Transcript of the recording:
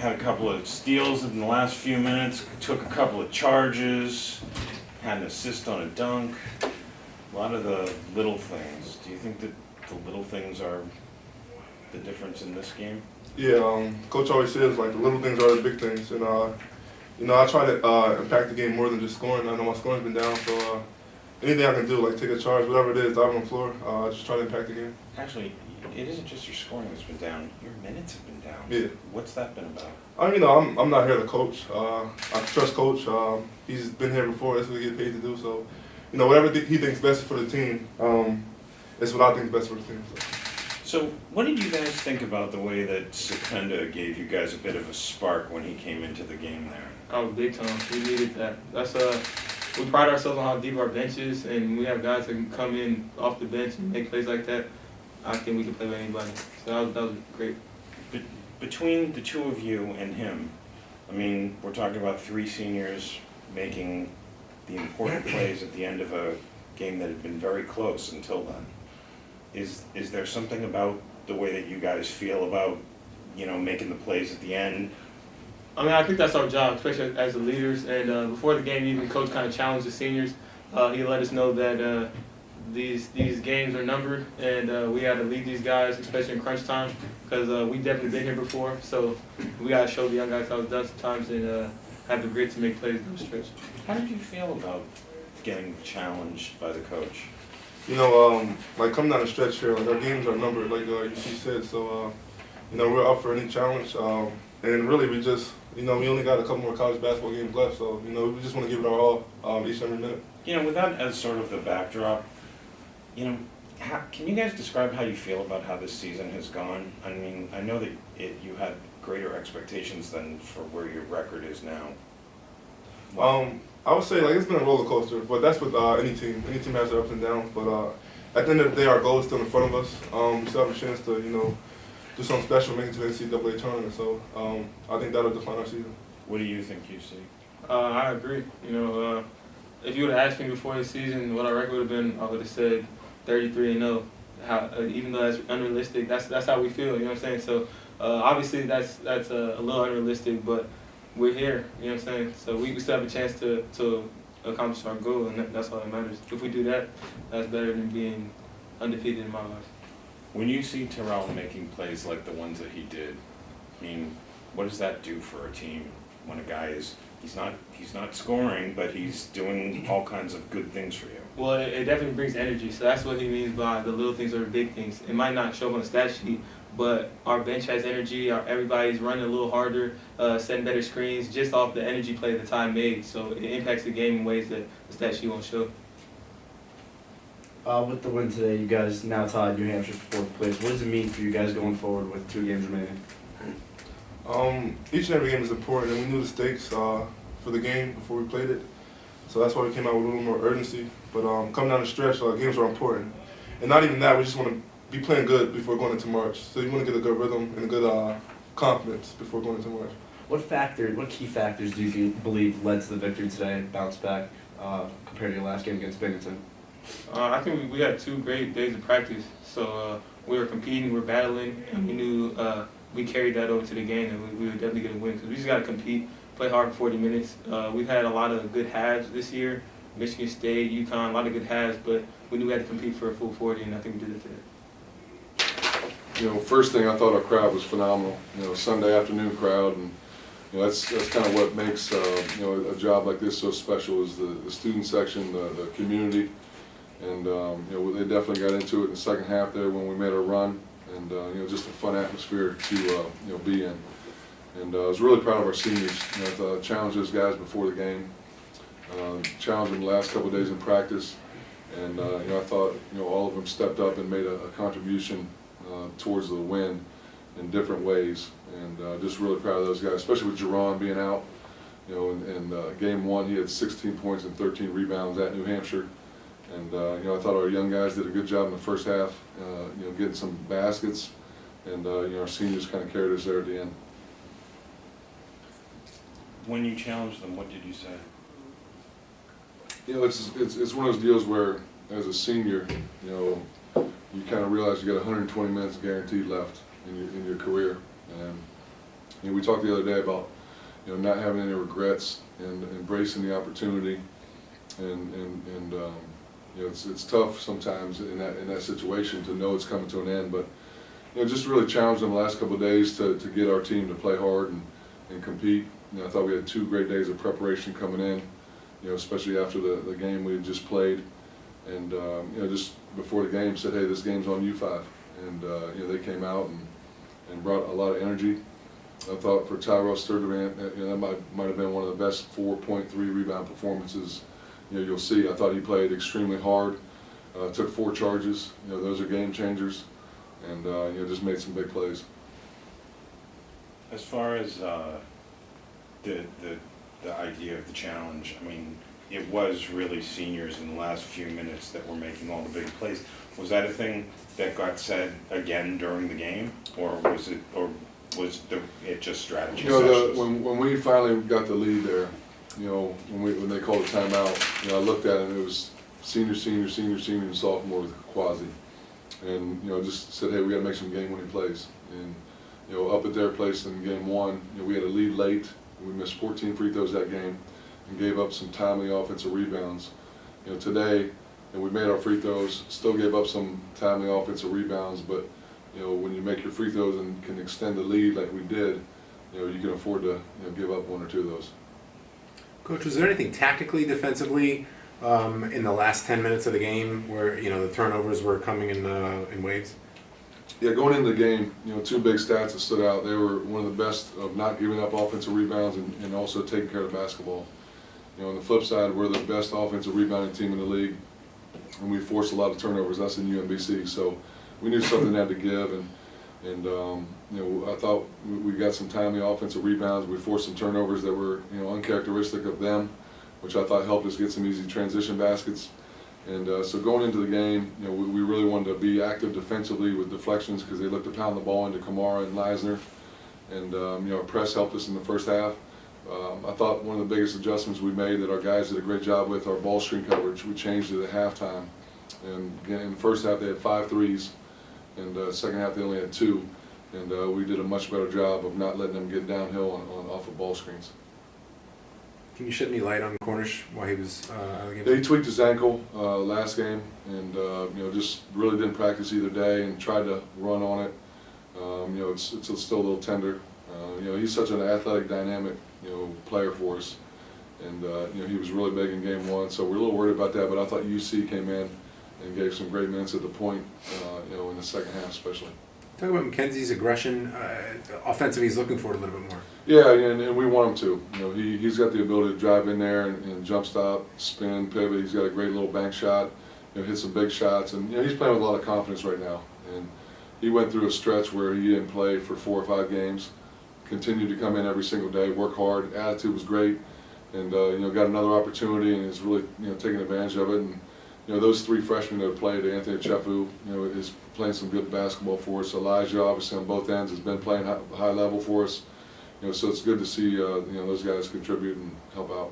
had a couple of steals in the last few minutes, took a couple of charges, had an assist on a dunk. A lot of the little things. Do you think that the little things are the difference in this game? Yeah, Coach always says like the little things are the big things, and I try to impact the game more than just scoring. I know my scoring's been down, so anything I can do, like take a charge, whatever it is, dive on the floor, just try to impact the game. Actually, it isn't just your scoring that's been down. Your minutes have been down. Yeah. What's that been about? I'm not here to coach. I trust Coach. He's been here before. That's what he gets paid to do. So, whatever he thinks best for the team, it's what I think is best for the team. So, what did you guys think about the way that Sependa gave you guys a bit of a spark when he came into the game there? Oh, big time. We needed that. We pride ourselves on how deep our bench is, and we have guys that can come in off the bench and make plays like that. I think we can play with anybody. So that was great. Between the two of you and him, I mean, we're talking about 3 seniors making the important plays at the end of a game that had been very close until then. Is there something about the way that you guys feel about, making the plays at the end? I mean, I think that's our job, especially as the leaders. And before the game, even Coach kind of challenged the seniors. He let us know that these games are numbered, and we had to lead these guys, especially in crunch time, because we've definitely been here before. So we got to show the young guys how it's done sometimes and have the grit to make plays in the stretch. How did you feel about getting challenged by the coach? Like coming down the stretch here, like our games are numbered, like you said. So, we're up for any challenge. And really, we just, we only got a couple more college basketball games left. So, we just want to give it our all each and every minute. With that as sort of the backdrop, can you guys describe how you feel about how this season has gone? I mean, I know that you had greater expectations than for where your record is now. I would say like it's been a roller coaster, but that's with any team. Any team has their ups and downs. But at the end of the day, our goal is still in front of us. We still have a chance to do something special, make it to the NCAA tournament. So I think that'll define our season. What do you think you see? I agree. If you would have asked me before the season what our record would have been, I would have said 33-0. Even though that's unrealistic, that's how we feel. You know what I'm saying? So obviously that's a little unrealistic, but we're here. You know what I'm saying? So we still have a chance to accomplish our goal, and that's all that matters. If we do that, that's better than being undefeated in my life. When you see Tyrell making plays like the ones that he did, I mean, what does that do for a team when a guy he's not scoring, but he's doing all kinds of good things for you? Well, it definitely brings energy. So that's what he means by the little things are the big things. It might not show up on the stat sheet, but our bench has energy. Everybody's running a little harder, setting better screens just off the energy play that Ty made. So it impacts the game in ways that the stat sheet won't show. With the win today, you guys now tied New Hampshire for 4th place. What does it mean for you guys going forward with 2 games remaining? Each and every game is important, and we knew the stakes for the game before we played it. So that's why we came out with a little more urgency. But coming down the stretch, games are important. And not even that, we just want to be playing good before going into March. So you want to get a good rhythm and a good confidence before going into March. What key factors do you believe led to the victory today and bounce back compared to your last game against Binghamton? I think we had 2 great days of practice. So we were competing, we were battling, and we knew we carried that over to the game, and we would definitely get a win. Because we just got to compete, play hard for 40 minutes. We've had a lot of good halves this year. Michigan State, UConn, a lot of good halves, but we knew we had to compete for a full 40, and I think we did it today. First thing, I thought our crowd was phenomenal. Sunday afternoon crowd, and that's kind of what makes a job like this so special is the student section, the community, and they definitely got into it in the second half there when we made our run, and just a fun atmosphere to be in. And I was really proud of our seniors. I challenged those guys before the game, challenged them the last couple of days in practice, and I thought all of them stepped up and made a contribution towards the win in different ways, and just really proud of those guys, especially with Jerron being out. In game 1 he had 16 points and 13 rebounds at New Hampshire, and I thought our young guys did a good job in the first half, getting some baskets, and our seniors kind of carried us there at the end. When you challenged them, what did you say? It's one of those deals where, as a senior, you kind of realize you got 120 minutes guaranteed left in your career, and You know, we talked the other day about, you know, not having any regrets and embracing the opportunity, and you know, it's tough sometimes in that situation to know it's coming to an end, but you know, just really challenged them the last couple of days to get our team to play hard and compete. You know, I thought we had 2 great days of preparation coming in, you know, especially after the game we had just played, and you know, just before the game said, hey, this game's on you 5, and you know, they came out and brought a lot of energy. I thought for Tyrell Sturdivant, you know, that might have been one of the best 4.3 rebound performances, you know, you'll see. I thought he played extremely hard, took 4 charges. You know, those are game changers, and you know, just made some big plays. As far as the idea of the challenge, I mean, it was really seniors in the last few minutes that were making all the big plays. Was that a thing that got said again during the game, or was it just strategy You know, sessions? when we finally got the lead there, you know, when they called a timeout, you know, I looked at it and it was senior, and sophomore with Quasi, and you know, just said, hey, we got to make some game-winning plays. And you know, up at their place in game 1, you know, we had a lead late. We missed 14 free throws that game and gave up some timely offensive rebounds. You know, today, and we made our free throws, still gave up some timely offensive rebounds, but you know, when you make your free throws and can extend the lead like we did, you know, you can afford to, you know, give up 1 or 2 of those. Coach, was there anything tactically, defensively, in the last 10 minutes of the game where, you know, the turnovers were coming in waves? Yeah, going into the game, you know, 2 big stats that stood out. They were one of the best of not giving up offensive rebounds and also taking care of the basketball. You know, on the flip side, we're the best offensive rebounding team in the league, and we forced a lot of turnovers. That's in UNBC, so we knew something had to give, and you know, I thought we got some timely offensive rebounds. We forced some turnovers that were, you know, uncharacteristic of them, which I thought helped us get some easy transition baskets. And so going into the game, you know, we really wanted to be active defensively with deflections because they looked to pound the ball into Kamara and Leisner, and you know, our press helped us in the first half. I thought one of the biggest adjustments we made that our guys did a great job with, our ball screen coverage. We changed it at halftime, and again, in the first half they had 5 threes, and second half they only had 2, and we did a much better job of not letting them get downhill off of ball screens. Can you shed any light on Cornish while he was out of the Yeah, game? he tweaked his ankle last game, and you know, just really didn't practice either day and tried to run on it. You know, it's still a little tender. You know, he's such an athletic, dynamic, you know, player for us, and you know, he was really big in game 1, so we're a little worried about that. But I thought UC came in and gave some great minutes at the point, you know, in the second half especially. Talk about McKenzie's aggression. Offensively, he's looking for it a little bit more. Yeah, and we want him to. You know, he's got the ability to drive in there and jump stop, spin, pivot. He's got a great little bank shot. You know, hit some big shots, and you know, he's playing with a lot of confidence right now. And he went through a stretch where he didn't play for 4 or 5 games. Continued to come in every single day, work hard. Attitude was great, and you know, got another opportunity and is really, you know, taking advantage of it. And you know, those 3 freshmen that have played, Anthony Chefu, you know, is playing some good basketball for us. Elijah, obviously on both ends, has been playing high level for us. You know, so it's good to see you know, those guys contribute and help out.